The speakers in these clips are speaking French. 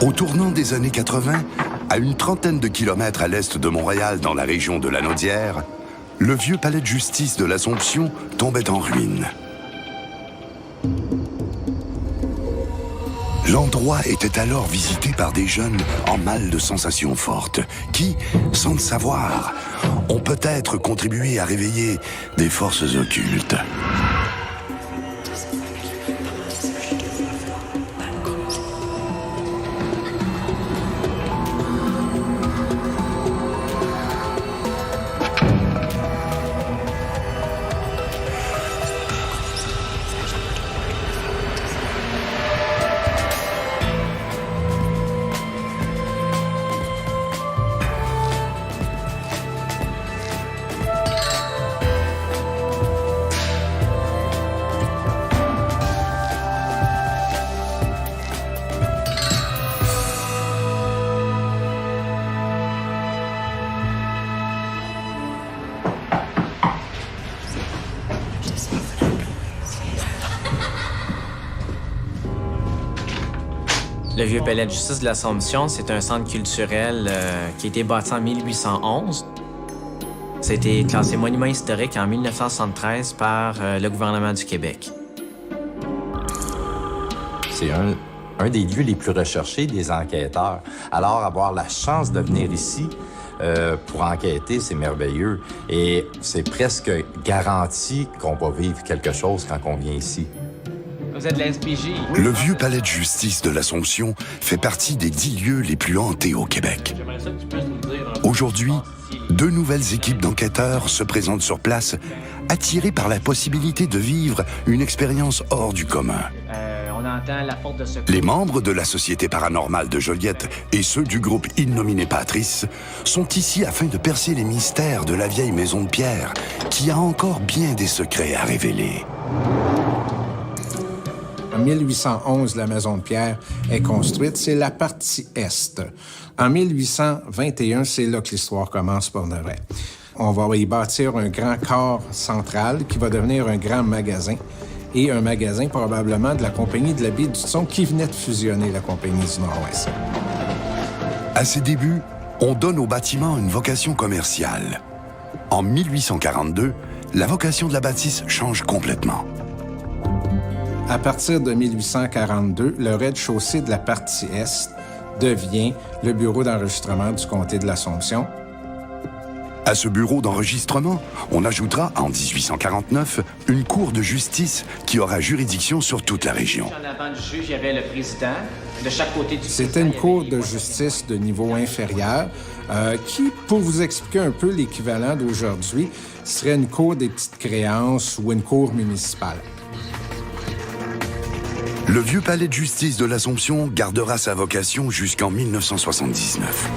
Au tournant des années 80, à une trentaine de kilomètres à l'est de Montréal, dans la région de Lanaudière, le vieux palais de justice de l'Assomption tombait en ruine. L'endroit était alors visité par des jeunes en mal de sensations fortes qui, sans le savoir, ont peut-être contribué à réveiller des forces occultes. Le vieux palais de justice de l'Assomption, c'est un centre culturel qui a été bâti en 1811. Ça a été classé monument historique en 1973 par le gouvernement du Québec. C'est un des lieux les plus recherchés des enquêteurs. Alors, avoir la chance de venir ici pour enquêter, c'est merveilleux. Et c'est presque garanti qu'on va vivre quelque chose quand on vient ici. Vous êtes de la SPJ? Le vieux palais de justice de l'Assomption fait partie des 10 lieux les plus hantés au Québec. Aujourd'hui, 2 nouvelles équipes d'enquêteurs se présentent sur place, attirées par la possibilité de vivre une expérience hors du commun. On entend la porte de secours. Les membres de la Société paranormale de Joliette et ceux du groupe Innominé Patrice sont ici afin de percer les mystères de la vieille maison de pierre qui a encore bien des secrets à révéler. En 1811, la maison de pierre est construite. C'est la partie est. En 1821, c'est là que l'histoire commence pour de vrai. On va y bâtir un grand corps central qui va devenir un grand magasin et un magasin probablement de la Compagnie de la Baie du Son qui venait de fusionner la Compagnie du Nord-Ouest. À ses débuts, on donne au bâtiment une vocation commerciale. En 1842, la vocation de la bâtisse change complètement. À partir de 1842, le rez-de-chaussée de la partie est devient le bureau d'enregistrement du comté de l'Assomption. À ce bureau d'enregistrement, on ajoutera en 1849 une cour de justice qui aura juridiction sur toute la région. En avant du juge, il y avait le président. De chaque côté du C'était une cour de justice de niveau inférieur qui, pour vous expliquer un peu l'équivalent d'aujourd'hui, serait une cour des petites créances ou une cour municipale. Le vieux palais de justice de l'Assomption gardera sa vocation jusqu'en 1979.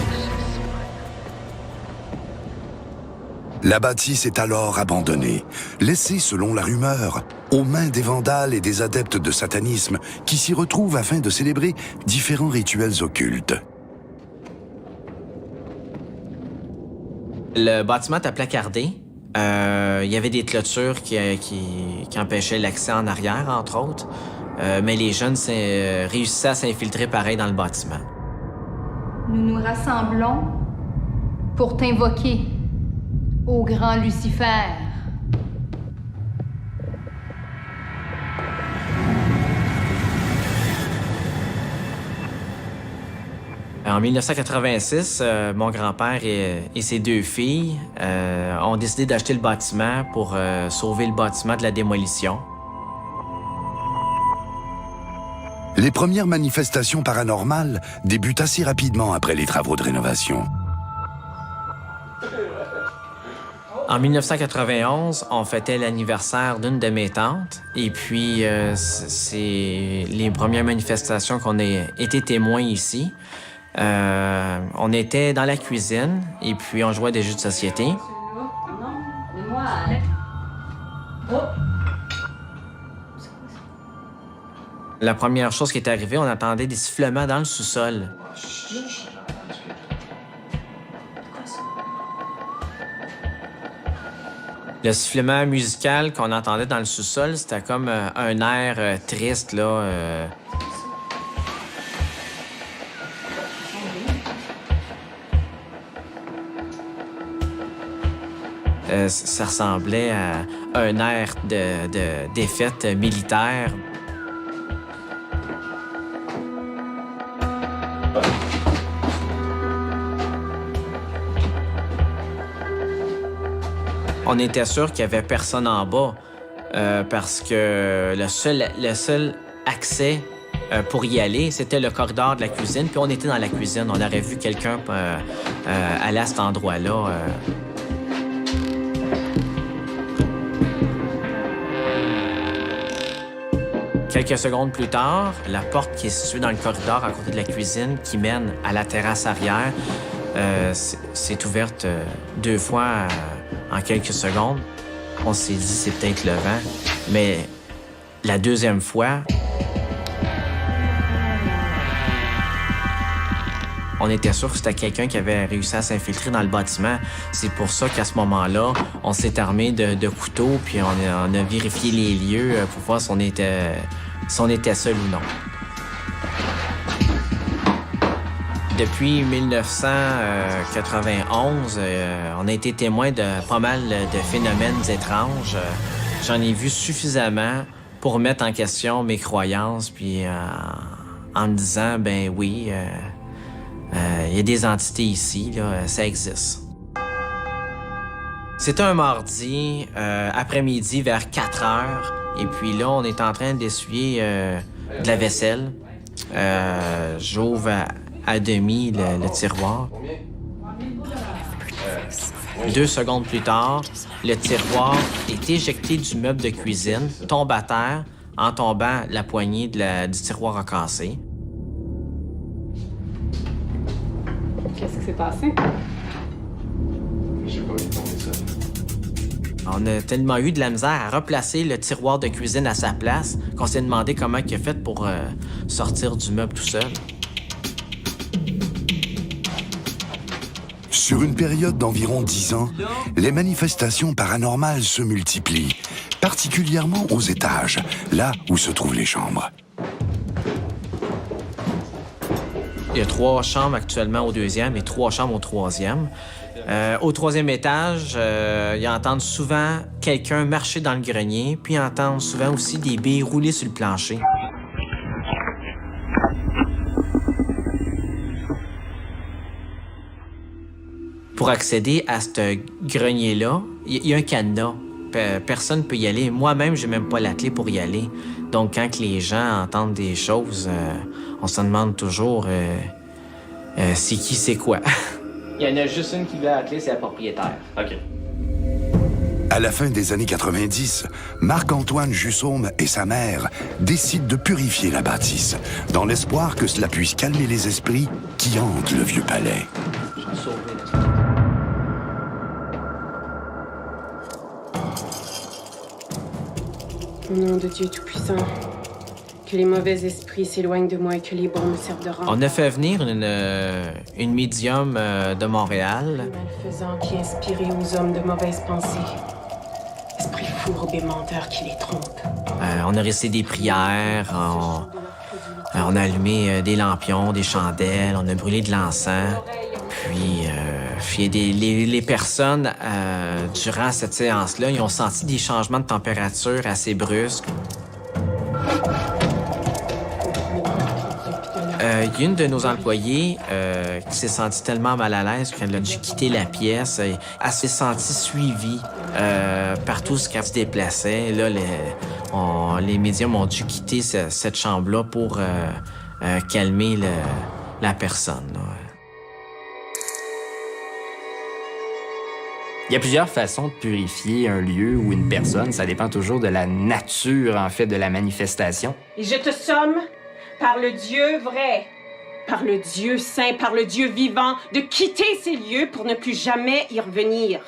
La bâtisse est alors abandonnée, laissée, selon la rumeur, aux mains des vandales et des adeptes de satanisme qui s'y retrouvent afin de célébrer différents rituels occultes. Le bâtiment était placardé. Il y avait des clôtures qui empêchaient l'accès en arrière, entre autres. Mais les jeunes réussissaient à s'infiltrer pareil dans le bâtiment. Nous nous rassemblons pour t'invoquer, ô grand Lucifer. En 1986, mon grand-père et ses 2 filles ont décidé d'acheter le bâtiment pour sauver le bâtiment de la démolition. Les premières manifestations paranormales débutent assez rapidement après les travaux de rénovation. En 1991, on fêtait l'anniversaire d'une de mes tantes. Et puis, c'est les premières manifestations qu'on a été témoins ici. On était dans la cuisine et puis on jouait à des jeux de société. La première chose qui est arrivée, on entendait des sifflements dans le sous-sol. Le sifflement musical qu'on entendait dans le sous-sol, c'était comme un air triste, là. Ça ressemblait à un air de défaite militaire. On était sûr qu'il n'y avait personne en bas parce que le seul accès pour y aller, c'était le corridor de la cuisine. Puis on était dans la cuisine. On aurait vu quelqu'un aller à cet endroit-là. Quelques secondes plus tard, la porte qui est située dans le corridor à côté de la cuisine qui mène à la terrasse arrière s'est ouverte 2 fois en quelques secondes. On s'est dit c'est peut-être le vent, mais la 2e fois, on était sûr que c'était quelqu'un qui avait réussi à s'infiltrer dans le bâtiment. C'est pour ça qu'à ce moment-là, on s'est armé de couteaux puis on a vérifié les lieux pour voir si on était seul ou non. Depuis 1991, on a été témoin de pas mal de phénomènes étranges. J'en ai vu suffisamment pour mettre en question mes croyances, puis en me disant, ben oui, il y a des entités ici, là, ça existe. C'était un mardi, après-midi, vers 4 heures, et puis là, on est en train d'essuyer de la vaisselle. J'ouvre à demi le tiroir. 2 secondes plus tard, le tiroir est éjecté du meuble de cuisine, tombe à terre. En tombant, la poignée du tiroir a cassé. Qu'est-ce qui s'est passé? J'ai pas vu tomber ça. On a tellement eu de la misère à replacer le tiroir de cuisine à sa place qu'on s'est demandé comment il a fait pour sortir du meuble tout seul. Sur une période d'environ 10 ans, les manifestations paranormales se multiplient, particulièrement aux étages, là où se trouvent les chambres. Il y a 3 chambres actuellement au 2e et 3 chambres au 3e. Au 3e étage, ils entendent souvent quelqu'un marcher dans le grenier, puis ils entendent souvent aussi des billes rouler sur le plancher. Pour accéder à ce grenier-là, il y a un cadenas. Personne ne peut y aller. Moi-même, j'ai même pas la clé pour y aller. Donc, quand les gens entendent des choses, on se demande toujours c'est qui, c'est quoi. Il y en a juste une qui veut la clé, c'est la propriétaire. OK. À la fin des années 90, Marc-Antoine Jussaume et sa mère décident de purifier la bâtisse, dans l'espoir que cela puisse calmer les esprits qui hantent le vieux palais. Au nom de Dieu Tout-Puissant, que les mauvais esprits s'éloignent de moi et que les bons me servent de rang. On a fait venir une médium de Montréal. Malfaisant qui inspirait aux hommes de mauvaises pensées. Esprit fourbe et menteur qui les trompe. On a récité des prières, on a allumé des lampions, des chandelles, on a brûlé de l'encens. Puis les personnes, durant cette séance-là, ils ont senti des changements de température assez brusques. Il y a une de nos employées qui s'est sentie tellement mal à l'aise qu'elle a dû quitter la pièce. Elle s'est sentie suivie par tout ce qu'elle se déplaçait. Là, les médiums ont dû quitter cette chambre-là pour calmer la personne. Là. Il y a plusieurs façons de purifier un lieu ou une personne. Ça dépend toujours de la nature, en fait, de la manifestation. Et je te somme, par le Dieu vrai, par le Dieu saint, par le Dieu vivant, de quitter ces lieux pour ne plus jamais y revenir.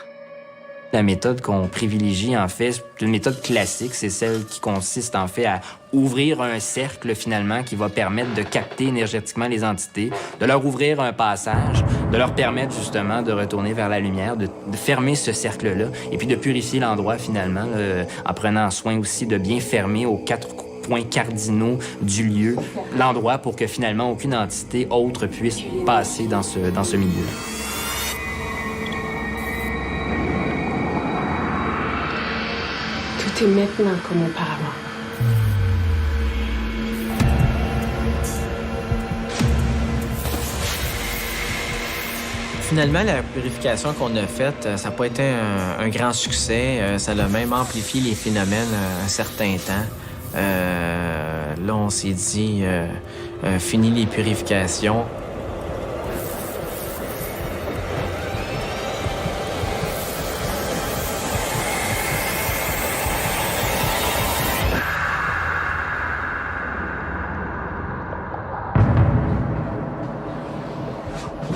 La méthode qu'on privilégie, en fait, c'est une méthode classique. C'est celle qui consiste, en fait, à ouvrir un cercle, finalement, qui va permettre de capter énergétiquement les entités, de leur ouvrir un passage, de leur permettre, justement, de retourner vers la lumière, de fermer ce cercle-là, et puis de purifier l'endroit, finalement, en prenant soin aussi de bien fermer aux 4 points cardinaux du lieu, l'endroit pour que, finalement, aucune entité autre puisse passer dans ce milieu. Tout est maintenant comme auparavant. Finalement, la purification qu'on a faite, ça n'a pas été un grand succès. Ça a même amplifié les phénomènes un certain temps. Là, on s'est dit, fini les purifications.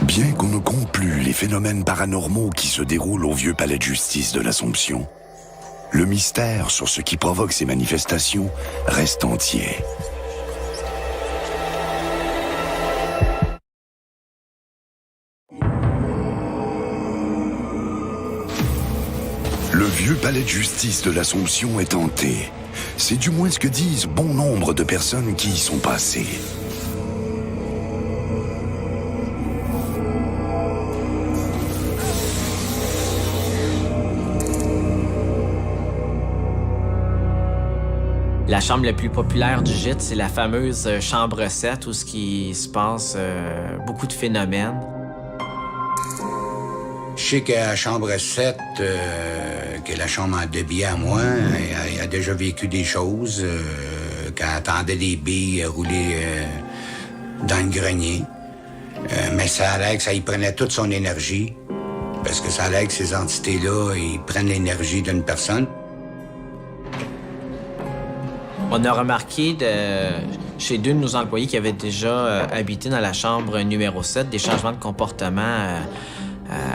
Bien qu'on ne compte plus les phénomènes paranormaux qui se déroulent au vieux palais de justice de l'Assomption, le mystère sur ce qui provoque ces manifestations reste entier. Le vieux palais de justice de l'Assomption est hanté. C'est du moins ce que disent bon nombre de personnes qui y sont passées. La chambre la plus populaire du gîte, c'est la fameuse chambre 7 où ce qui se passe beaucoup de phénomènes. Je sais qu'à la chambre 7, qui est la chambre en débit à moi, elle a déjà vécu des choses quand elle attendait des billes rouler dans le grenier. Mais ça a l'air que ça y prenait toute son énergie, parce que ça a l'air que ces entités-là, ils prennent l'énergie d'une personne. On a remarqué chez 2 de nos employés qui avaient déjà habité dans la chambre numéro 7 des changements de comportement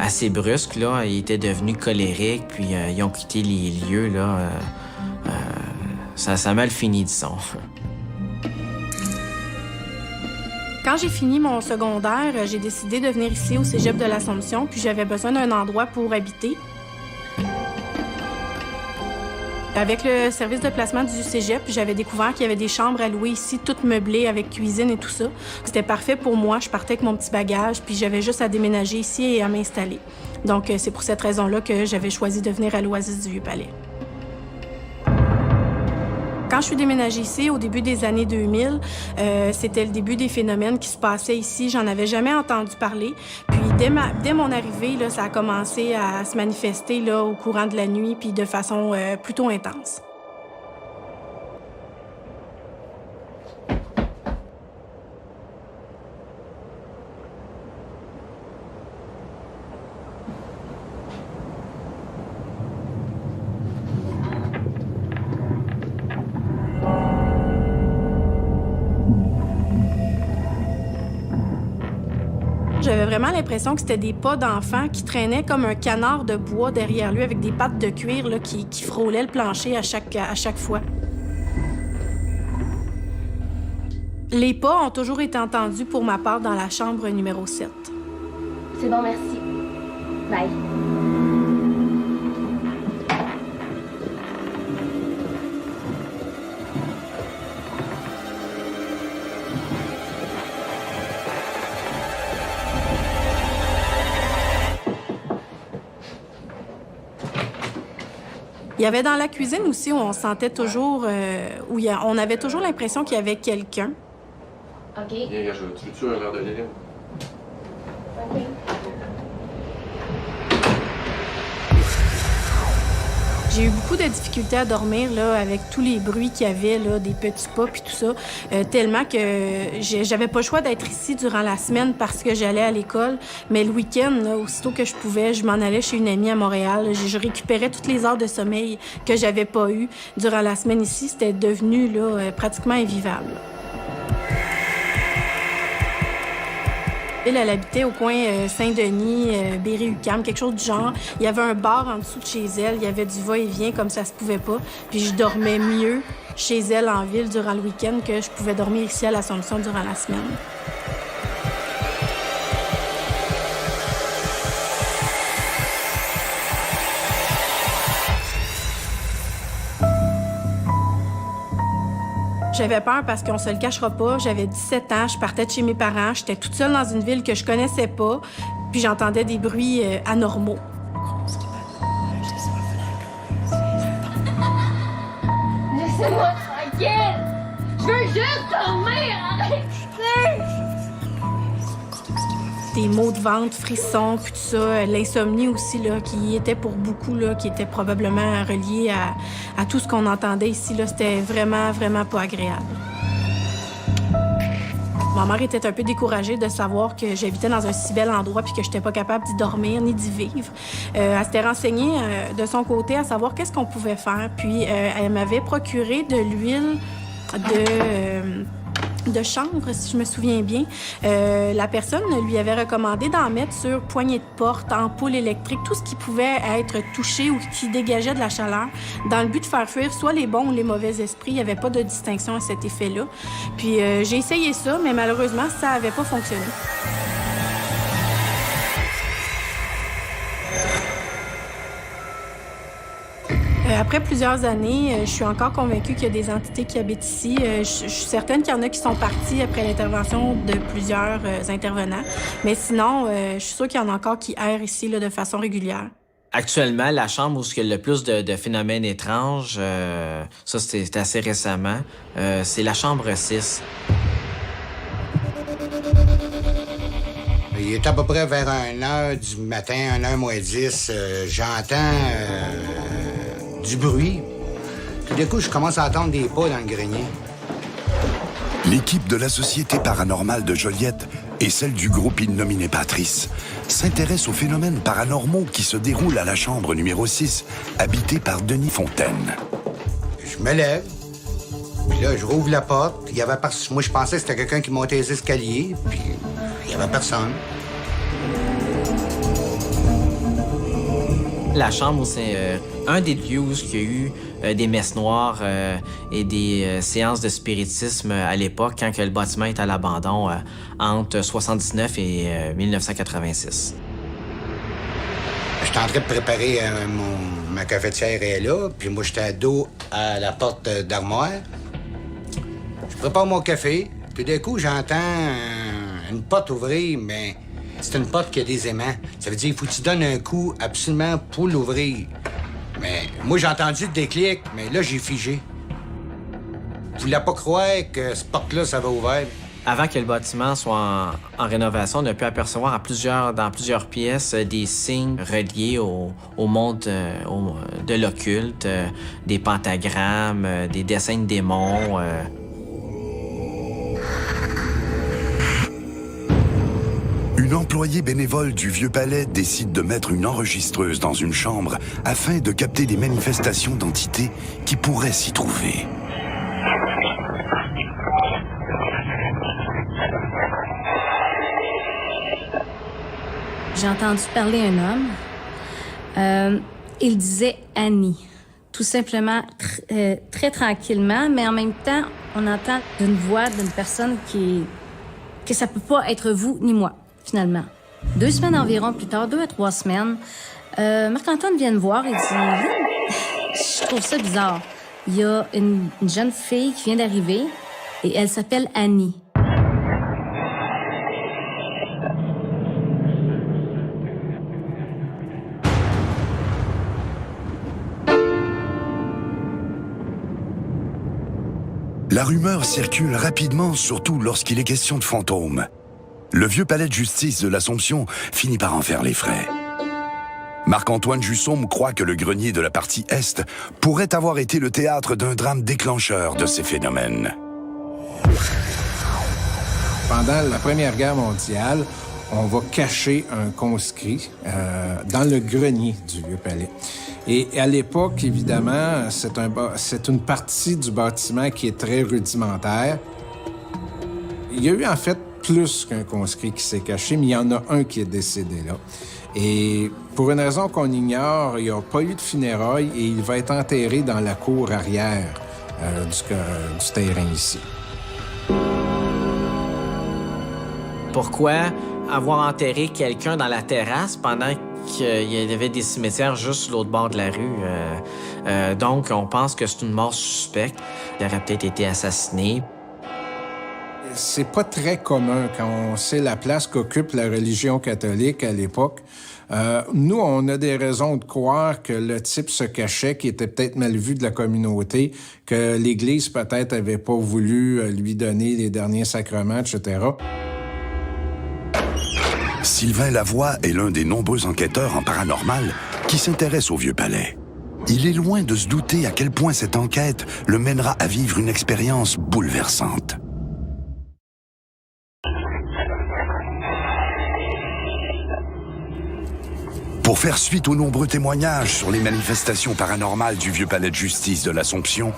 assez brusques. Là. Ils étaient devenus colériques, puis ils ont quitté les lieux. Là. Ça a mal fini, disons. Quand j'ai fini mon secondaire, j'ai décidé de venir ici au Cégep de l'Assomption, puis j'avais besoin d'un endroit pour habiter. Avec le service de placement du Cégep, j'avais découvert qu'il y avait des chambres à louer ici, toutes meublées avec cuisine et tout ça. C'était parfait pour moi. Je partais avec mon petit bagage, puis j'avais juste à déménager ici et à m'installer. Donc, c'est pour cette raison-là que j'avais choisi de venir à l'Oasis du Vieux-Palais. Quand je suis déménagée ici, au début des années 2000, c'était le début des phénomènes qui se passaient ici. J'en avais jamais entendu parler. Puis dès mon arrivée, là, ça a commencé à se manifester là, au courant de la nuit, puis de façon plutôt intense. J'avais vraiment l'impression que c'était des pas d'enfants qui traînaient comme un canard de bois derrière lui avec des pattes de cuir là, qui frôlaient le plancher à chaque fois. Les pas ont toujours été entendus pour ma part dans la chambre numéro 7. C'est bon, merci. Bye. Il y avait dans la cuisine aussi où on sentait toujours, on avait toujours l'impression qu'il y avait quelqu'un. OK. Viens, tu veux-tu un verre de lait? OK. J'ai eu beaucoup de difficultés à dormir là, avec tous les bruits qu'il y avait, là, des petits pas puis tout ça, tellement que j'avais pas le choix d'être ici durant la semaine parce que j'allais à l'école. Mais le week-end, là, aussitôt que je pouvais, je m'en allais chez une amie à Montréal. Je récupérais toutes les heures de sommeil que j'avais pas eues durant la semaine ici. C'était devenu là, pratiquement invivable. Elle habitait au coin Saint-Denis, Berry-UQAM, quelque chose du genre. Il y avait un bar en dessous de chez elle. Il y avait du va-et-vient comme ça se pouvait pas. Puis je dormais mieux chez elle en ville durant le week-end que je pouvais dormir ici à l'Assomption durant la semaine. J'avais peur parce qu'on se le cachera pas. J'avais 17 ans, je partais de chez mes parents. J'étais toute seule dans une ville que je connaissais pas. Puis j'entendais des bruits anormaux. Laissez-moi tranquille! Je veux juste dormir! Arrêtez! Des maux de ventre, frissons, puis tout ça. L'insomnie aussi, là, qui était pour beaucoup, là, qui était probablement relié à tout ce qu'on entendait ici. Là, c'était vraiment, vraiment pas agréable. Ma mère était un peu découragée de savoir que j'habitais dans un si bel endroit puis que j'étais pas capable d'y dormir ni d'y vivre. Elle s'était renseignée de son côté à savoir qu'est-ce qu'on pouvait faire. Puis elle m'avait procuré de l'huile de chanvre, si je me souviens bien. La personne lui avait recommandé d'en mettre sur poignée de porte, ampoule électrique, tout ce qui pouvait être touché ou qui dégageait de la chaleur, dans le but de faire fuir soit les bons ou les mauvais esprits. Il n'y avait pas de distinction à cet effet-là. Puis j'ai essayé ça, mais malheureusement, ça n'avait pas fonctionné. Après plusieurs années, je suis encore convaincue qu'il y a des entités qui habitent ici. Je suis certaine qu'il y en a qui sont partis après l'intervention de plusieurs intervenants. Mais sinon, je suis sûre qu'il y en a encore qui errent ici là, de façon régulière. Actuellement, la chambre où il y a le plus de phénomènes étranges, ça c'était assez récemment, c'est la chambre 6. Il est à peu près vers 1h du matin, 1h moins 10, j'entends du bruit. Tout d'un coup, je commence à entendre des pas dans le grenier. L'équipe de la Société paranormale de Joliette et celle du groupe Innominé Patrice s'intéressent aux phénomènes paranormaux qui se déroulent à la chambre numéro 6, habitée par Denis Fontaine. Je me lève, puis là, je rouvre la porte. Il y avait moi, je pensais que c'était quelqu'un qui montait les escaliers, puis il y avait personne. La chambre, c'est un des lieux où il y a eu des messes noires et des séances de spiritisme à l'époque, quand que le bâtiment est à l'abandon, entre 1979 et 1986. J'étais en train de préparer ma cafetière est là, puis moi, j'étais à dos à la porte d'armoire. Je prépare mon café, puis d'un coup, j'entends une porte ouvrir, mais c'est une porte qui a des aimants. Ça veut dire qu'il faut que tu donnes un coup absolument pour l'ouvrir. Mais moi, j'ai entendu le déclic, mais là, j'ai figé. Je voulais pas croire que cette porte-là, ça va ouvert. Avant que le bâtiment soit en rénovation, on a pu apercevoir dans plusieurs pièces des signes reliés au monde de l'occulte, des pentagrammes, des dessins de démons. Une employée bénévole du Vieux Palais décide de mettre une enregistreuse dans une chambre afin de capter les manifestations d'entités qui pourraient s'y trouver. J'ai entendu parler un homme. Il disait Annie. Tout simplement, très tranquillement, mais en même temps, on entend d'une voix d'une personne que ça peut pas être vous ni moi, finalement. 2 semaines environ plus tard, 2 à 3 semaines, Marc-Antoine vient me voir et dit « Je trouve ça bizarre. Il y a une jeune fille qui vient d'arriver et elle s'appelle Annie. » La rumeur circule rapidement, surtout lorsqu'il est question de fantômes. Le Vieux Palais de justice de l'Assomption finit par en faire les frais. Marc-Antoine Jussaume croit que le grenier de la partie Est pourrait avoir été le théâtre d'un drame déclencheur de ces phénomènes. Pendant la Première Guerre mondiale, on va cacher un conscrit dans le grenier du Vieux Palais. Et à l'époque, évidemment, c'est une partie du bâtiment qui est très rudimentaire. Il y a eu en fait plus qu'un conscrit qui s'est caché, mais il y en a un qui est décédé là. Et pour une raison qu'on ignore, il n'y a pas eu de funérailles et il va être enterré dans la cour arrière du terrain ici. Pourquoi avoir enterré quelqu'un dans la terrasse pendant qu'il y avait des cimetières juste sur l'autre bord de la rue? Donc, on pense que c'est une mort suspecte. Il aurait peut-être été assassiné. C'est pas très commun quand on sait la place qu'occupe la religion catholique à l'époque. Nous, on a des raisons de croire que le type se cachait, qu'il était peut-être mal vu de la communauté, que l'Église peut-être avait pas voulu lui donner les derniers sacrements, etc. Sylvain Lavoie est l'un des nombreux enquêteurs en paranormal qui s'intéressent au Vieux-Palais. Il est loin de se douter à quel point cette enquête le mènera à vivre une expérience bouleversante. Pour faire suite aux nombreux témoignages sur les manifestations paranormales du Vieux-Palais de justice de l'Assomption,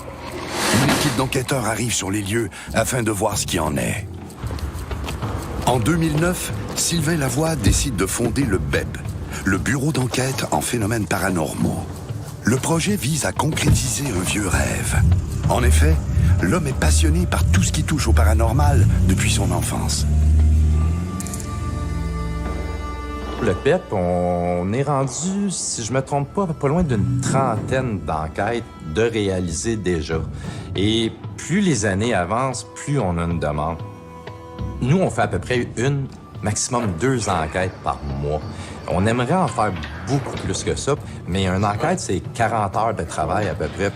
une équipe d'enquêteurs arrive sur les lieux afin de voir ce qui en est. En 2009, Sylvain Lavoie décide de fonder le BEP, le Bureau d'enquête en phénomènes paranormaux. Le projet vise à concrétiser un vieux rêve. En effet, l'homme est passionné par tout ce qui touche au paranormal depuis son enfance. Le BEP, on est rendu, si je me trompe pas loin d'une trentaine d'enquêtes de réaliser déjà. Et plus les années avancent, plus on a une demande. Nous, on fait à peu près maximum 2 enquêtes par mois. On aimerait en faire beaucoup plus que ça, mais une enquête, c'est 40 heures de travail à peu près.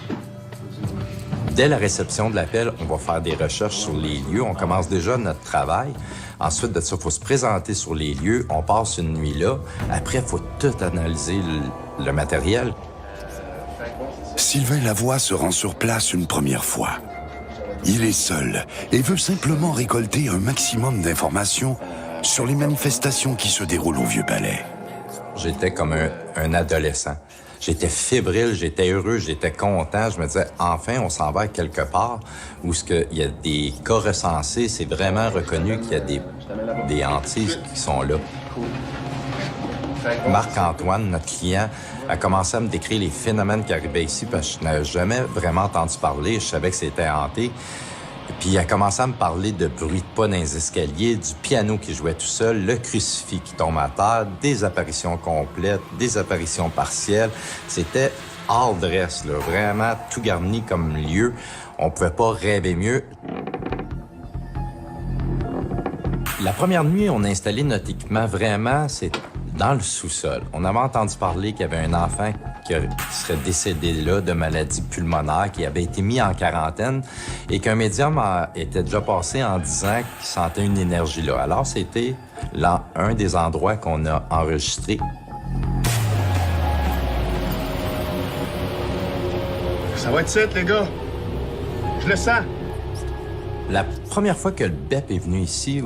Dès la réception de l'appel, on va faire des recherches sur les lieux. On commence déjà notre travail. Ensuite de ça, il faut se présenter sur les lieux. On passe une nuit là. Après, il faut tout analyser le matériel. Sylvain Lavoie se rend sur place une première fois. Il est seul et veut simplement récolter un maximum d'informations sur les manifestations qui se déroulent au Vieux-Palais. J'étais comme un adolescent. J'étais fébrile, j'étais heureux, j'étais content. Je me disais, enfin, on s'en va quelque part où il y a des cas recensés. C'est vraiment reconnu qu'il y a des hantises qui sont là. Marc-Antoine, notre client, a commencé à me décrire les phénomènes qui arrivaient ici parce que je n'avais jamais vraiment entendu parler. Je savais que c'était hanté. Puis il a commencé à me parler de bruit de pas dans les escaliers, du piano qui jouait tout seul, le crucifix qui tombe à terre, des apparitions complètes, des apparitions partielles. C'était all dress, là, vraiment tout garni comme lieu. On pouvait pas rêver mieux. La première nuit, on a installé notre équipement vraiment, c'est dans le sous-sol. On avait entendu parler qu'il y avait un enfant qui serait décédé là de maladie pulmonaire, qui avait été mis en quarantaine et qu'un médium était déjà passé en disant qu'il sentait une énergie là. Alors, c'était un des endroits qu'on a enregistré. Ça va être ça, les gars. Je le sens. La première fois que le BEP est venu ici,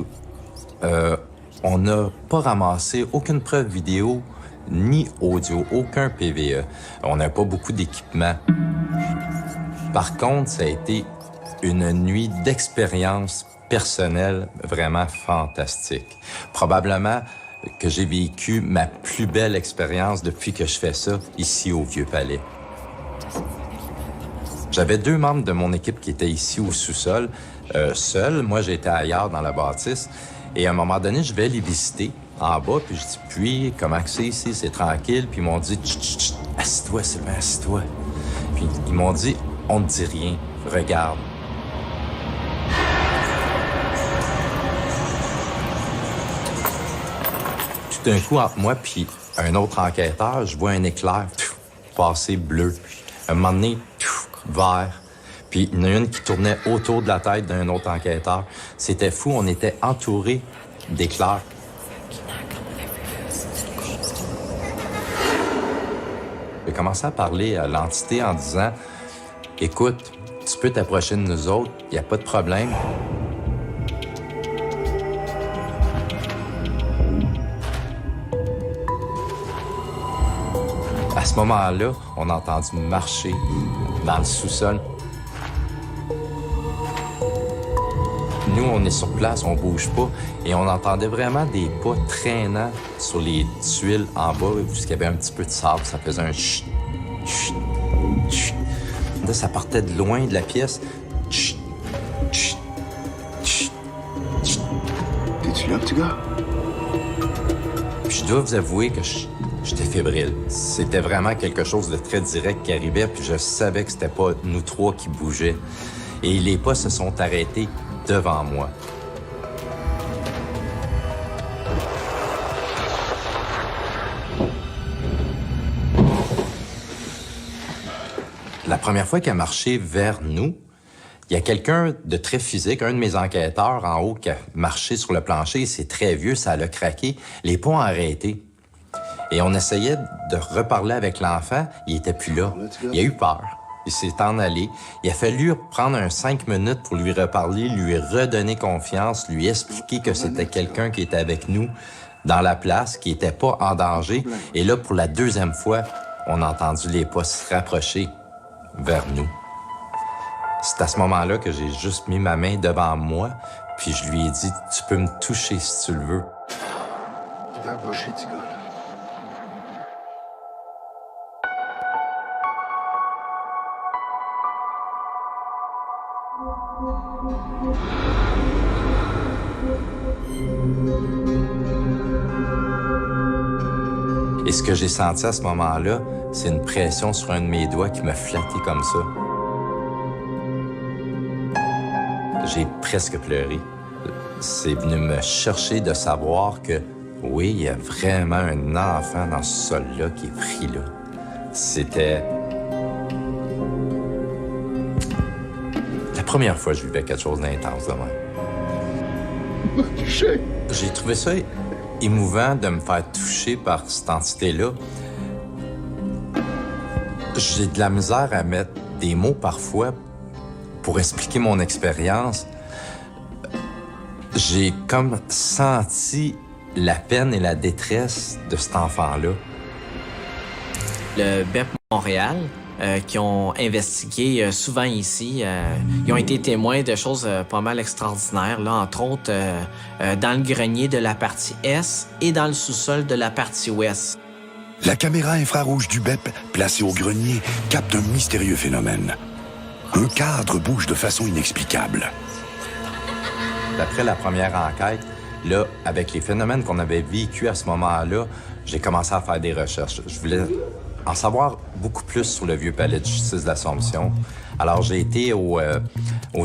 on n'a pas ramassé aucune preuve vidéo ni audio, aucun PVE. On n'a pas beaucoup d'équipement. Par contre, ça a été une nuit d'expérience personnelle vraiment fantastique. Probablement que j'ai vécu ma plus belle expérience depuis que je fais ça ici au Vieux-Palais. J'avais 2 membres de mon équipe qui étaient ici au sous-sol, seuls. Moi, j'étais ailleurs dans la bâtisse. Et à un moment donné, je vais les visiter en bas, puis je dis, puis, comment que c'est ici? C'est tranquille. Puis ils m'ont dit, chut, assis-toi, Sylvain, assis-toi. Puis ils m'ont dit, on ne dit rien, regarde. Tout d'un coup, entre moi puis un autre enquêteur, je vois un éclair passer bleu. Un moment donné, vert. Puis il y en a une qui tournait autour de la tête d'un autre enquêteur. C'était fou, on était entourés d'éclairs. J'ai commencé à parler à l'entité en disant, écoute, tu peux t'approcher de nous autres, il n'y a pas de problème. À ce moment-là, on a entendu marcher dans le sous-sol. Nous, on est sur place, on bouge pas, et on entendait vraiment des pas traînants sur les tuiles en bas, où il y avait un petit peu de sable, ça faisait un chut, chut, chut. Là, ça partait de loin de la pièce. Chut, chut, chut, chut. T'es-tu là, petit gars? Puis je dois vous avouer que j'étais fébrile. C'était vraiment quelque chose de très direct qui arrivait, puis je savais que c'était pas nous trois qui bougeaient. Et les pas se sont arrêtés devant moi. La première fois qu'elle a marché vers nous, il y a quelqu'un de très physique, un de mes enquêteurs en haut qui a marché sur le plancher. C'est très vieux, ça l'a craqué. Les pas ont arrêté. Et on essayait de reparler avec l'enfant. Il était plus là. Il a eu peur. Il s'est en allé. Il a fallu prendre 5 minutes pour lui reparler, lui redonner confiance, lui expliquer que c'était quelqu'un qui était avec nous dans la place, qui était pas en danger. Et là, pour la deuxième fois, on a entendu les pas se rapprocher vers nous. C'est à ce moment-là que j'ai juste mis ma main devant moi, puis je lui ai dit « Tu peux me toucher si tu le veux. » Tu vas approcher, petit gars. Et ce que j'ai senti à ce moment-là, c'est une pression sur un de mes doigts qui m'a flatté comme ça. J'ai presque pleuré. C'est venu me chercher de savoir que, oui, il y a vraiment un enfant dans ce sol-là qui est pris là. C'était la première fois que je vivais quelque chose d'intense de même. J'ai trouvé ça émouvant de me faire toucher par cette entité-là. J'ai de la misère à mettre des mots parfois pour expliquer mon expérience. J'ai comme senti la peine et la détresse de cet enfant-là. Le BEP Montréal, qui ont investigué souvent ici, ils ont été témoins de choses pas mal extraordinaires, là, entre autres dans le grenier de la partie Est et dans le sous-sol de la partie Ouest. La caméra infrarouge du BEP, placée au grenier, capte un mystérieux phénomène. Un cadre bouge de façon inexplicable. D'après la première enquête, là, avec les phénomènes qu'on avait vécus à ce moment-là, j'ai commencé à faire des recherches. Je voulais en savoir beaucoup plus sur le vieux palais de justice d'Assomption. Alors, j'ai été aux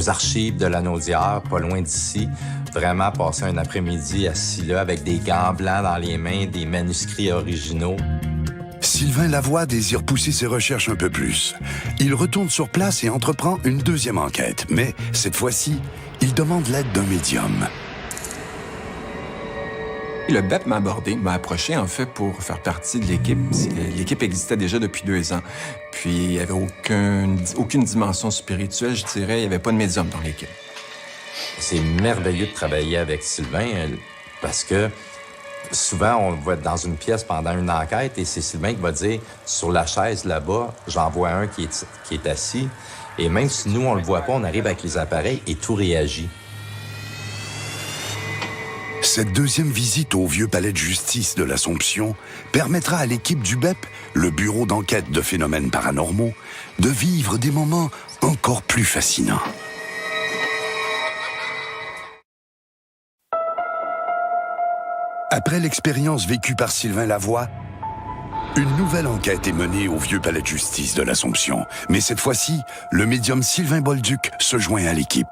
archives de la Naudière, pas loin d'ici, vraiment passer un après-midi assis là avec des gants blancs dans les mains, des manuscrits originaux. Sylvain Lavoie désire pousser ses recherches un peu plus. Il retourne sur place et entreprend une deuxième enquête. Mais, cette fois-ci, il demande l'aide d'un médium. Le BEP m'a abordé, m'a approché, en fait, pour faire partie de l'équipe. L'équipe existait déjà depuis 2 ans. Puis, il n'y avait aucune dimension spirituelle, je dirais. Il n'y avait pas de médium dans l'équipe. C'est merveilleux de travailler avec Sylvain parce que souvent, on va être dans une pièce pendant une enquête et c'est Sylvain qui va dire « Sur la chaise là-bas, j'en vois un qui est assis. » Et même si nous, on le voit pas, on arrive avec les appareils et tout réagit. Cette deuxième visite au vieux palais de justice de l'Assomption permettra à l'équipe du BEP, le bureau d'enquête de phénomènes paranormaux, de vivre des moments encore plus fascinants. Après l'expérience vécue par Sylvain Lavoie, une nouvelle enquête est menée au vieux palais de justice de l'Assomption. Mais cette fois-ci, le médium Sylvain Bolduc se joint à l'équipe.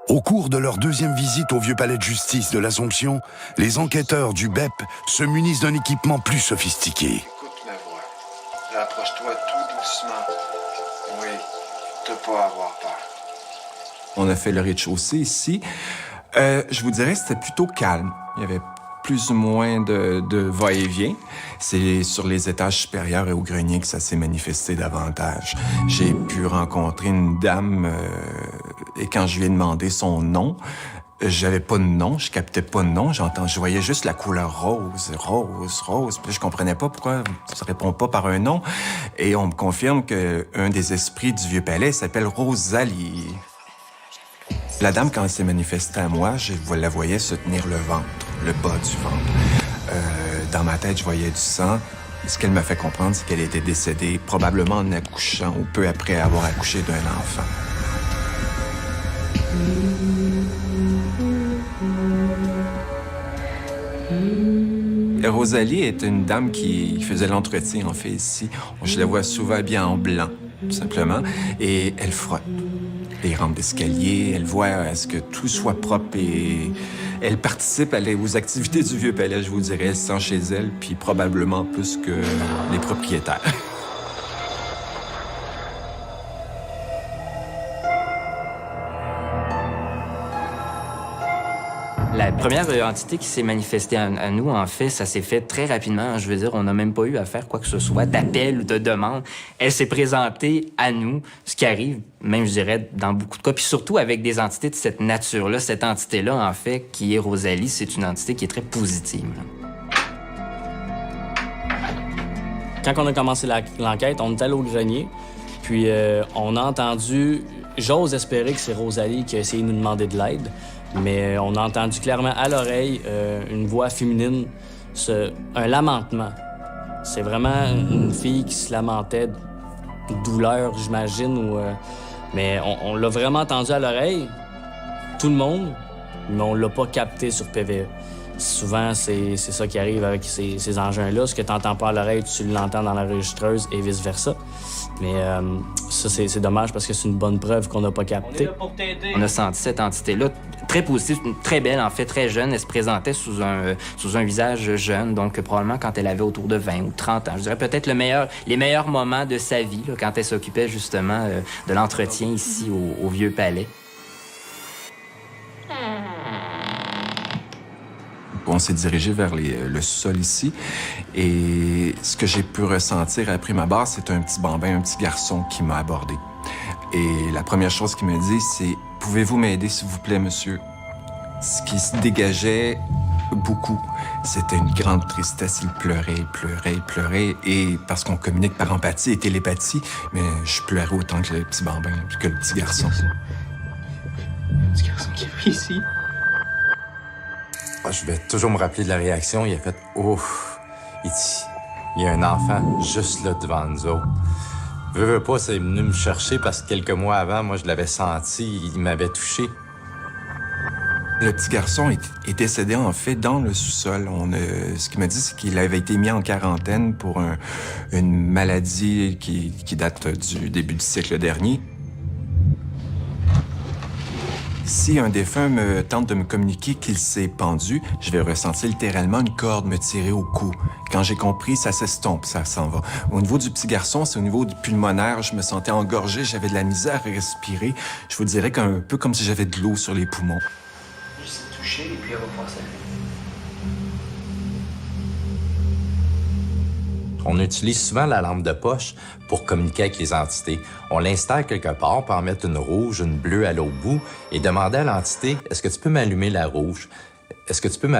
Au cours de leur deuxième visite au vieux palais de justice de l'Assomption, les enquêteurs du BEP se munissent d'un équipement plus sophistiqué. Écoute ma voix. Là, approche-toi tout doucement. Oui, t'as pas à avoir peur. On a fait le rez-de-chaussée ici. Je vous dirais que c'était plutôt calme. Il y avait plus ou moins de va-et-vient. C'est sur les étages supérieurs et au grenier que ça s'est manifesté davantage. J'ai pu rencontrer une dame et quand je lui ai demandé son nom, J'avais pas de nom, je captais pas de nom, je voyais juste la couleur rose. Puis je comprenais pas pourquoi ça répond pas par un nom. Et on me confirme qu'un des esprits du Vieux-Palais s'appelle Rosalie. La dame, quand elle s'est manifestée à moi, je la voyais se tenir le ventre, le bas du ventre. Dans ma tête, je voyais du sang. Ce qu'elle m'a fait comprendre, c'est qu'elle était décédée, probablement en accouchant ou peu après avoir accouché d'un enfant. Rosalie est une dame qui faisait l'entretien, en fait, ici. Je la vois souvent habillée en blanc, tout simplement, et elle frotte les rampes d'escalier, elle voit à ce que tout soit propre et elle participe aux activités du Vieux-Palais, je vous dirais. Elle se sent chez elle, puis probablement plus que les propriétaires. La première entité qui s'est manifestée à nous, en fait, ça s'est fait très rapidement. Je veux dire, on n'a même pas eu à faire quoi que ce soit d'appel ou de demande. Elle s'est présentée à nous, ce qui arrive, même, je dirais, dans beaucoup de cas, puis surtout avec des entités de cette nature-là. Cette entité-là, en fait, qui est Rosalie, c'est une entité qui est très positive. Quand on a commencé l'enquête, on est allé au grenier, puis on a entendu... J'ose espérer que c'est Rosalie qui a essayé de nous demander de l'aide, mais on a entendu clairement à l'oreille une voix féminine, un lamentement. C'est vraiment une fille qui se lamentait de douleur, j'imagine, mais on l'a vraiment entendu à l'oreille, tout le monde, mais on l'a pas capté sur PVE. Souvent, c'est ça qui arrive avec ces engins-là. Ce que tu n'entends pas à l'oreille, tu l'entends dans l'enregistreuse et vice-versa. Mais ça, c'est dommage parce que c'est une bonne preuve qu'on n'a pas capté. On a senti cette entité-là très positive, très belle, en fait, très jeune. Elle se présentait sous un visage jeune, donc probablement quand elle avait autour de 20 ou 30 ans. Je dirais peut-être les meilleurs moments de sa vie, là, quand elle s'occupait justement de l'entretien ici au Vieux-Palais. On s'est dirigé vers le sous-sol ici et ce que j'ai pu ressentir à prime abord, c'est un petit bambin, un petit garçon qui m'a abordé. Et la première chose qu'il me dit, c'est « Pouvez-vous m'aider, s'il vous plaît, monsieur? » Ce qui se dégageait beaucoup, c'était une grande tristesse. Il pleurait. Et parce qu'on communique par empathie et télépathie, mais je pleurais autant que le petit bambin, que le petit garçon. Le petit garçon qui vit ici. Je vais toujours me rappeler de la réaction. Il a fait « Ouf! » Il y a un enfant juste là devant nous autres. Veux pas, c'est venu me chercher parce que quelques mois avant, moi, je l'avais senti, il m'avait touché. Le petit garçon est décédé, en fait, dans le sous-sol. Ce qu'il m'a dit, c'est qu'il avait été mis en quarantaine pour une maladie qui date du début du siècle dernier. Si un défunt me tente de me communiquer qu'il s'est pendu, je vais ressentir littéralement une corde me tirer au cou. Quand j'ai compris, ça s'estompe, ça s'en va. Au niveau du petit garçon, c'est au niveau du pulmonaire. Je me sentais engorgé, j'avais de la misère à respirer. Je vous dirais qu'un peu comme si j'avais de l'eau sur les poumons. Juste toucher et puis elle va pouvoir s'allumer. On utilise souvent la lampe de poche pour communiquer avec les entités. On l'installe quelque part, on peut en mettre une rouge, une bleue à l'autre bout et demander à l'entité « Est-ce que tu peux m'allumer la rouge? Est-ce que tu peux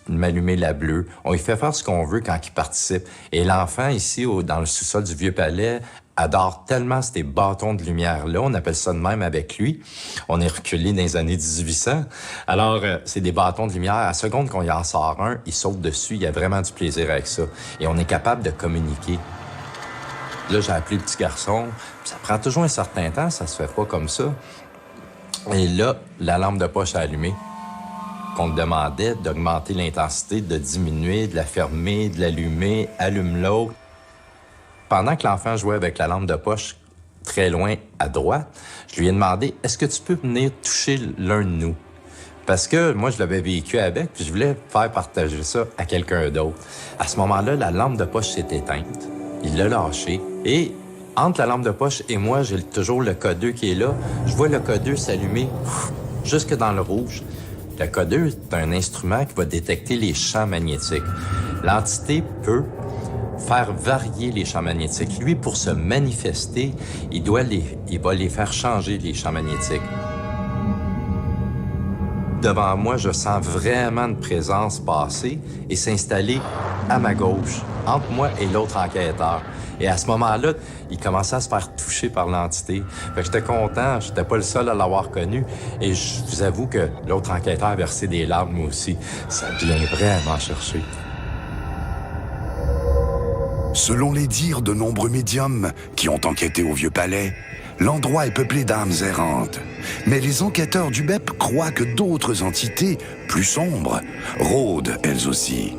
m'allumer la bleue? » On lui fait faire ce qu'on veut quand il participe. Et l'enfant ici, dans le sous-sol du Vieux-Palais, adore tellement ces bâtons de lumière-là. On appelle ça de même avec lui. On est reculé dans les années 1800. Alors, c'est des bâtons de lumière. À la seconde qu'on y en sort un, il saute dessus. Il a vraiment du plaisir avec ça. Et on est capable de communiquer. Là, j'ai appelé le petit garçon. Ça prend toujours un certain temps. Ça se fait pas comme ça. Et là, la lampe de poche a allumé. Qu'on te demandait d'augmenter l'intensité, de diminuer, de la fermer, de l'allumer, allume l'autre. Pendant que l'enfant jouait avec la lampe de poche très loin à droite, je lui ai demandé « Est-ce que tu peux venir toucher l'un de nous? » Parce que moi, je l'avais vécu avec, puis je voulais faire partager ça à quelqu'un d'autre. À ce moment-là, la lampe de poche s'est éteinte. Il l'a lâchée. Et entre la lampe de poche et moi, j'ai toujours le codeur qui est là. Je vois le codeur s'allumer jusque dans le rouge. Le codeur est un instrument qui va détecter les champs magnétiques. L'entité peut faire varier les champs magnétiques. Lui, pour se manifester, il va les faire changer, les champs magnétiques. Devant moi, je sens vraiment une présence passer et s'installer à ma gauche, entre moi et l'autre enquêteur. Et à ce moment-là, il commençait à se faire toucher par l'entité. Fait que j'étais content, j'étais pas le seul à l'avoir connu. Et je vous avoue que l'autre enquêteur a versé des larmes, moi aussi. Ça vient vraiment chercher. Selon les dires de nombreux médiums qui ont enquêté au Vieux-Palais, l'endroit est peuplé d'âmes errantes. Mais les enquêteurs du BEP croient que d'autres entités, plus sombres, rôdent elles aussi.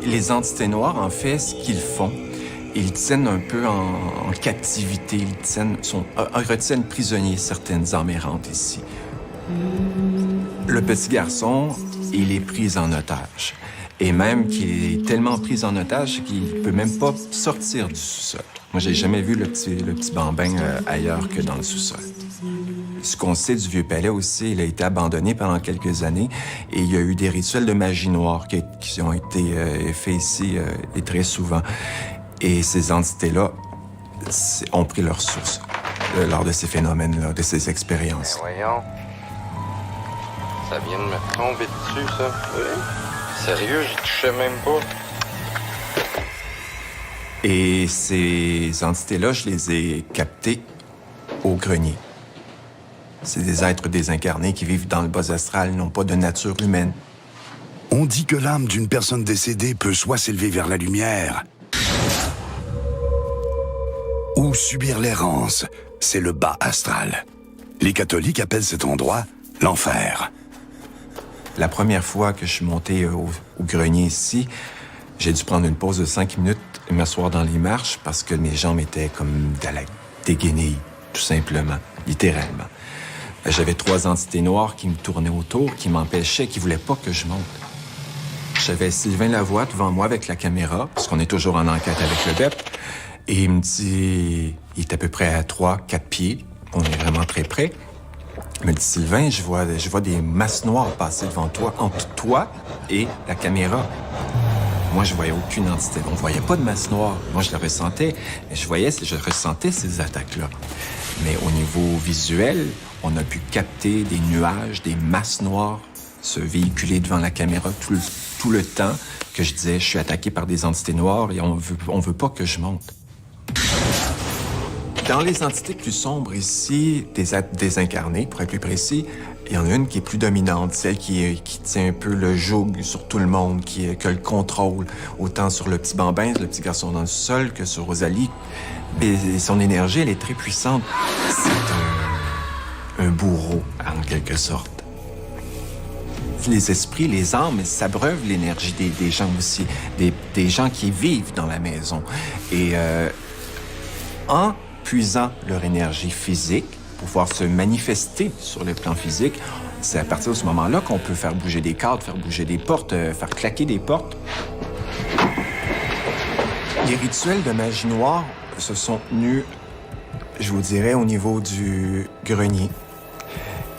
Les entités noires, en fait, ce qu'ils font, ils tiennent un peu en captivité, retiennent prisonniers certaines âmes errantes ici. Le petit garçon, il est pris en otage. Et même qu'il est tellement pris en otage qu'il peut même pas sortir du sous-sol. Moi, j'ai jamais vu le petit bambin ailleurs que dans le sous-sol. Ce qu'on sait du Vieux-Palais aussi, il a été abandonné pendant quelques années et il y a eu des rituels de magie noire qui ont été faits ici et très souvent. Et ces entités-là ont pris leur source lors de ces phénomènes-là, de ces expériences. Voyons. Ça vient de me tomber dessus, ça. Oui. Sérieux, j'y touchais même pas. Et ces entités-là, je les ai captées au grenier. C'est des êtres désincarnés qui vivent dans le bas astral, n'ont pas de nature humaine. On dit que l'âme d'une personne décédée peut soit s'élever vers la lumière, ou subir l'errance, c'est le bas astral. Les catholiques appellent cet endroit l'enfer. La première fois que je suis monté au grenier ici, j'ai dû prendre une pause de 5 minutes et m'asseoir dans les marches parce que mes jambes étaient comme des guenilles, tout simplement, littéralement. J'avais 3 entités noires qui me tournaient autour, qui m'empêchaient, qui voulaient pas que je monte. J'avais Sylvain Lavoie devant moi avec la caméra, parce qu'on est toujours en enquête avec le BEP, et il me dit, il est à peu près à 3-4 pieds, on est vraiment très près. Il me dit, Sylvain, je vois des masses noires passer devant toi, entre toi et la caméra. Moi, je voyais aucune entité. On voyait pas de masse noire. Moi, je le ressentais. Je ressentais ces attaques-là. Mais au niveau visuel, on a pu capter des nuages, des masses noires se véhiculer devant la caméra tout le temps que je disais, je suis attaqué par des entités noires et on veut pas que je monte. Dans les entités plus sombres ici, des êtres désincarnés, pour être plus précis, il y en a une qui est plus dominante, celle qui tient un peu le joug sur tout le monde, qui a le contrôle, autant sur le petit bambin, le petit garçon dans le sol, que sur Rosalie. Et son énergie, elle est très puissante. C'est un bourreau, en quelque sorte. Les esprits, les âmes, s'abreuvent l'énergie des gens aussi, des gens qui vivent dans la maison. Et en puisant leur énergie physique pour pouvoir se manifester sur le plan physique, c'est à partir de ce moment-là qu'on peut faire bouger des cadres, faire bouger des portes, faire claquer des portes. Les rituels de magie noire se sont tenus, je vous dirais, au niveau du grenier.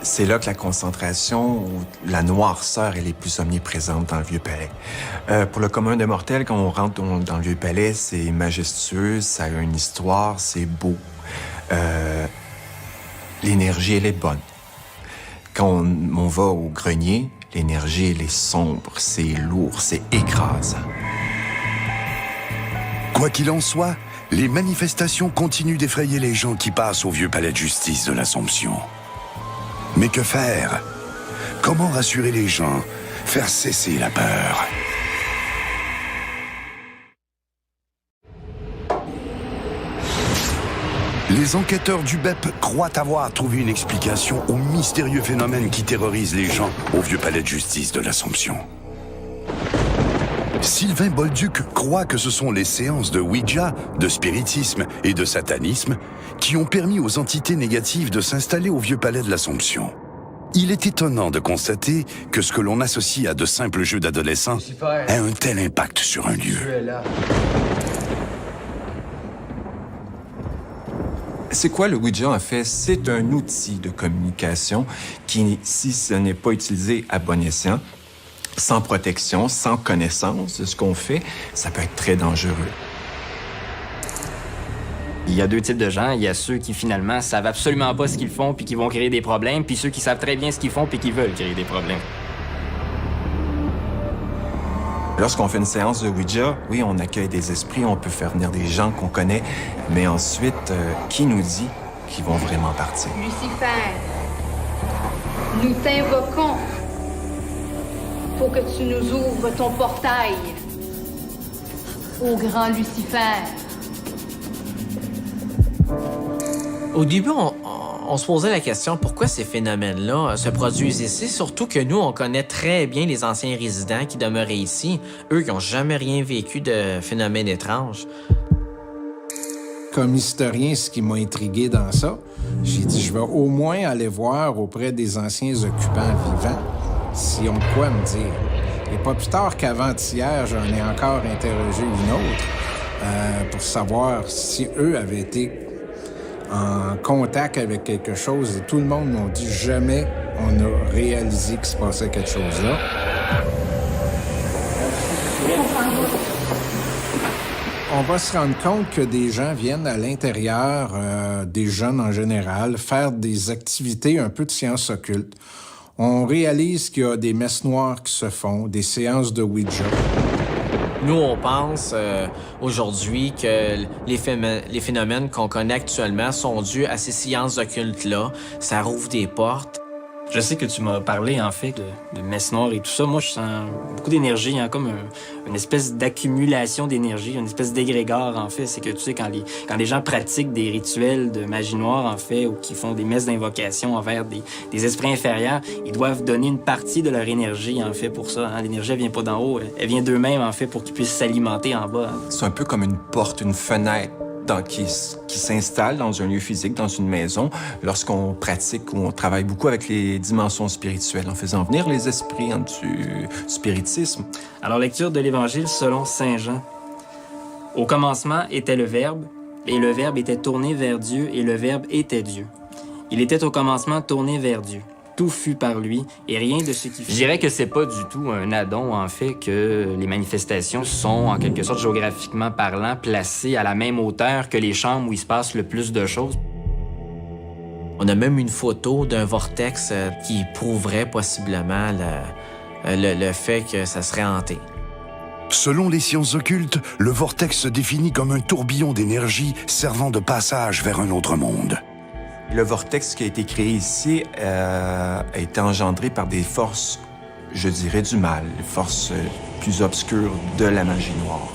C'est là que la concentration, la noirceur, elle est plus omniprésente dans le Vieux-Palais. Pour le commun des mortels, quand on rentre dans le Vieux-Palais, c'est majestueux, ça a une histoire, c'est beau. L'énergie, elle est bonne. Quand on va au grenier, l'énergie, elle est sombre, c'est lourd, c'est écrasant. Quoi qu'il en soit, les manifestations continuent d'effrayer les gens qui passent au vieux palais de justice de l'Assomption. Mais que faire? Comment rassurer les gens? Faire cesser la peur? Les enquêteurs du BEP croient avoir trouvé une explication au mystérieux phénomène qui terrorise les gens au vieux palais de justice de l'Assomption. Sylvain Bolduc croit que ce sont les séances de Ouija, de spiritisme et de satanisme qui ont permis aux entités négatives de s'installer au vieux palais de l'Assomption. Il est étonnant de constater que ce que l'on associe à de simples jeux d'adolescents a un tel impact sur un lieu. C'est quoi le Ouija, en fait? C'est un outil de communication qui, si ce n'est pas utilisé à bon escient, sans protection, sans connaissance de ce qu'on fait, ça peut être très dangereux. Il y a deux types de gens. Il y a ceux qui, finalement, savent absolument pas ce qu'ils font puis qui vont créer des problèmes, puis ceux qui savent très bien ce qu'ils font puis qui veulent créer des problèmes. Lorsqu'on fait une séance de Ouija, oui, on accueille des esprits, on peut faire venir des gens qu'on connaît, mais ensuite, qui nous dit qu'ils vont vraiment partir? Lucifer, nous t'invoquons pour que tu nous ouvres ton portail au grand Lucifer. Au début, on se posait la question pourquoi ces phénomènes-là se produisent ici, surtout que nous, on connaît très bien les anciens résidents qui demeuraient ici, eux qui n'ont jamais rien vécu de phénomènes étranges. Comme historien, ce qui m'a intrigué dans ça, j'ai dit, je vais au moins aller voir auprès des anciens occupants vivants s'ils ont de quoi me dire. Et pas plus tard qu'avant-hier, j'en ai encore interrogé une autre pour savoir si eux avaient été en contact avec quelque chose. Et tout le monde m'a dit jamais on a réalisé qu'il se passait quelque chose là. On va se rendre compte que des gens viennent à l'intérieur, des jeunes en général, faire des activités un peu de sciences occultes. On réalise qu'il y a des messes noires qui se font, des séances de Ouija. Nous, on pense aujourd'hui que les phénomènes qu'on connaît actuellement sont dus à ces sciences occultes-là. Ça rouvre des portes. Je sais que tu m'as parlé, en fait, de messes noires et tout ça. Moi, je sens beaucoup d'énergie, hein, comme une espèce d'accumulation d'énergie, une espèce d'égrégore, en fait. C'est que, tu sais, quand les gens pratiquent des rituels de magie noire, en fait, ou qui font des messes d'invocation envers des esprits inférieurs, ils doivent donner une partie de leur énergie, en fait, pour ça. Hein. L'énergie, elle vient pas d'en haut, elle vient d'eux-mêmes, en fait, pour qu'ils puissent s'alimenter en bas. Hein. C'est un peu comme une porte, une fenêtre qui s'installe dans un lieu physique, dans une maison, lorsqu'on pratique ou on travaille beaucoup avec les dimensions spirituelles, en faisant venir les esprits du spiritisme. Alors, lecture de l'Évangile selon Saint Jean. Au commencement était le Verbe, et le Verbe était tourné vers Dieu, et le Verbe était Dieu. Il était au commencement tourné vers Dieu. Tout fut par lui, et rien de ce qui fut. Je dirais que c'est pas du tout un addon, en fait, que les manifestations sont, en quelque sorte, géographiquement parlant, placées à la même hauteur que les chambres où il se passe le plus de choses. On a même une photo d'un vortex qui prouverait possiblement le fait que ça serait hanté. Selon les sciences occultes, le vortex se définit comme un tourbillon d'énergie servant de passage vers un autre monde. Le vortex qui a été créé ici a été engendré par des forces, je dirais, du mal, les forces plus obscures de la magie noire.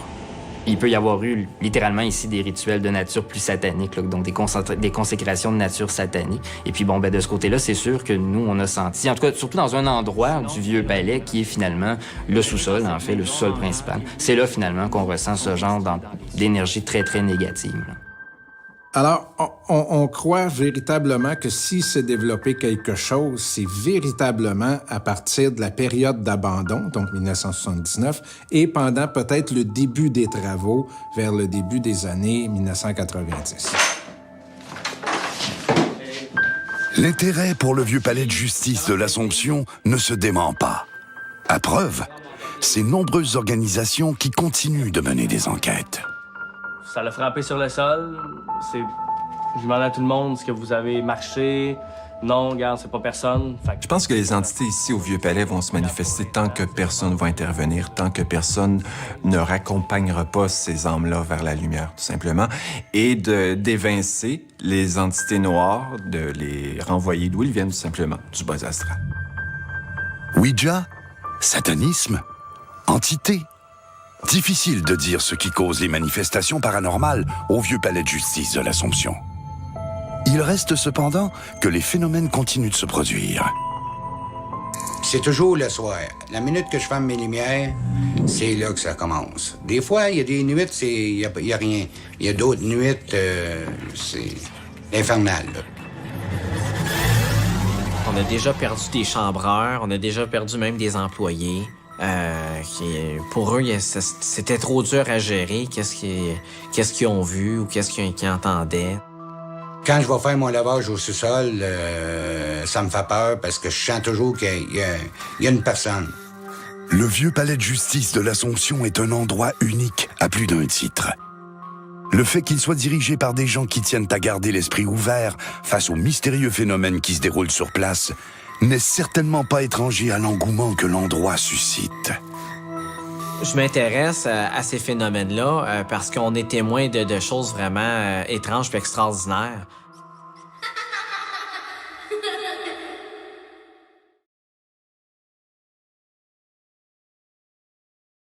Il peut y avoir eu littéralement ici des rituels de nature plus satanique, là, donc des consécrations de nature satanique. Et puis bon, de ce côté-là, c'est sûr que nous, on a senti, en tout cas, surtout dans un endroit du vieux palais qui est finalement le sous-sol, en fait, le sous-sol principal. C'est là finalement qu'on ressent ce genre d'énergie très, très négative. Là. Alors, on croit véritablement que si s'est développé quelque chose, c'est véritablement à partir de la période d'abandon, donc 1979, et pendant peut-être le début des travaux, vers le début des années 1990. L'intérêt pour le vieux palais de justice de l'Assomption ne se dément pas. À preuve, ces nombreuses organisations qui continuent de mener des enquêtes. Ça l'a frappé sur le sol. Je demande à tout le monde, est-ce que vous avez marché? Non, regarde, c'est pas personne. Je pense que les entités ici au Vieux-Palais vont se manifester tant que personne va intervenir, tant que personne ne raccompagnera pas ces âmes-là vers la lumière, tout simplement, et d'évincer les entités noires, de les renvoyer d'où ils viennent, tout simplement, du bas astral. Ouija, satanisme, entité. Difficile de dire ce qui cause les manifestations paranormales au vieux palais de justice de l'Assomption. Il reste cependant que les phénomènes continuent de se produire. C'est toujours le soir. La minute que je ferme mes lumières, c'est là que ça commence. Des fois, il y a des nuits, il y a rien. Il y a d'autres nuits, c'est infernal, là. On a déjà perdu des chambreurs, on a déjà perdu même des employés. Pour eux, c'était trop dur à gérer. Qu'est-ce qu'ils ont vu ou qu'est-ce qu'ils entendaient. Quand je vais faire mon lavage au sous-sol, ça me fait peur parce que je sens toujours qu'il y a une personne. Le vieux palais de justice de l'Assomption est un endroit unique à plus d'un titre. Le fait qu'il soit dirigé par des gens qui tiennent à garder l'esprit ouvert face aux mystérieux phénomènes qui se déroulent sur place n'est certainement pas étranger à l'engouement que l'endroit suscite. Je m'intéresse à ces phénomènes-là parce qu'on est témoin de choses vraiment étranges et extraordinaires.